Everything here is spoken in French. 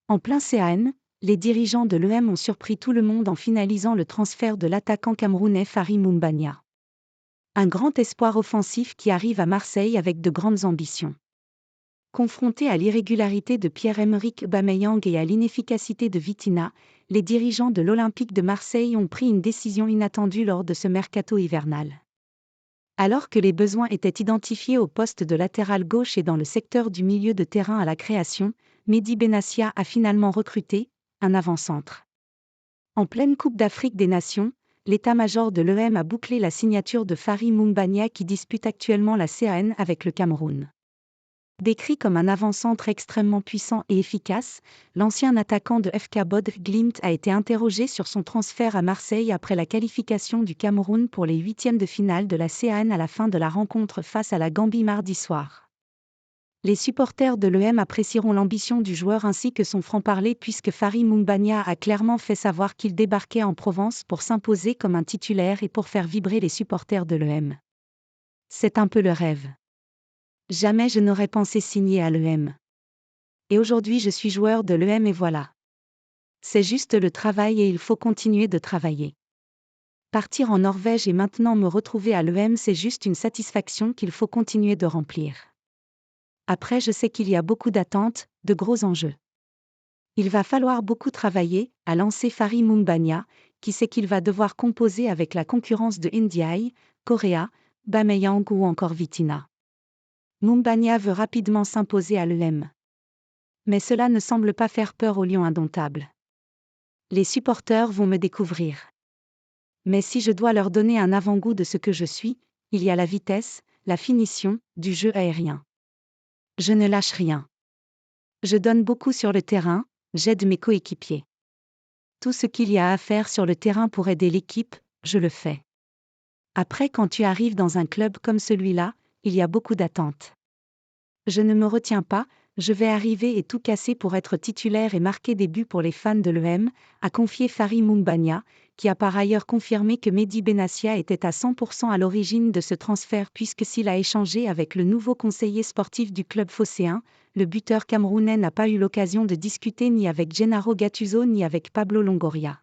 En plein CAN, les dirigeants de l'EM ont surpris tout le monde en finalisant le transfert de l'attaquant camerounais Fary Moumbagna. Un grand espoir offensif qui arrive à Marseille avec de grandes ambitions. Confrontés à l'irrégularité de Pierre-Emerick Aubameyang et à l'inefficacité de Vitinha, les dirigeants de l'Olympique de Marseille ont pris une décision inattendue lors de ce mercato hivernal. Alors que les besoins étaient identifiés au poste de latéral gauche et dans le secteur du milieu de terrain à la création, Mehdi Benassia a finalement recruté un avant-centre. En pleine Coupe d'Afrique des Nations, l'état-major de l'EM a bouclé la signature de Fary Moumbagna qui dispute actuellement la CAN avec le Cameroun. Décrit comme un avant-centre extrêmement puissant et efficace, l'ancien attaquant de FK Bodø Glimt a été interrogé sur son transfert à Marseille après la qualification du Cameroun pour les huitièmes de finale de la CAN à la fin de la rencontre face à la Gambie mardi soir. Les supporters de l'EM apprécieront l'ambition du joueur ainsi que son franc-parler puisque Fary Moumbagna a clairement fait savoir qu'il débarquait en Provence pour s'imposer comme un titulaire et pour faire vibrer les supporters de l'EM. C'est un peu le rêve. Jamais je n'aurais pensé signer à l'EM. Et aujourd'hui je suis joueur de l'EM et voilà. C'est juste le travail et il faut continuer de travailler. Partir en Norvège et maintenant me retrouver à l'EM, c'est juste une satisfaction qu'il faut continuer de remplir. Après, je sais qu'il y a beaucoup d'attentes, de gros enjeux. Il va falloir beaucoup travailler, a lancé Fary Moumbagna, qui sait qu'il va devoir composer avec la concurrence de Ndiaye, Correa, Aubameyang ou encore Vitinha. Moumbagna veut rapidement s'imposer à l'EM. Mais cela ne semble pas faire peur aux Lions indomptables. Les supporters vont me découvrir. Mais si je dois leur donner un avant-goût de ce que je suis, il y a la vitesse, la finition, du jeu aérien. Je ne lâche rien. Je donne beaucoup sur le terrain, j'aide mes coéquipiers. Tout ce qu'il y a à faire sur le terrain pour aider l'équipe, je le fais. Après, quand tu arrives dans un club comme celui-là, il y a beaucoup d'attentes. Je ne me retiens pas, je vais arriver et tout casser pour être titulaire et marquer des buts pour les fans de l'EM, a confié Fary Moumbagna, qui a par ailleurs confirmé que Mehdi Benassia était à 100% à l'origine de ce transfert puisque s'il a échangé avec le nouveau conseiller sportif du club phocéen, le buteur camerounais n'a pas eu l'occasion de discuter ni avec Gennaro Gattuso ni avec Pablo Longoria.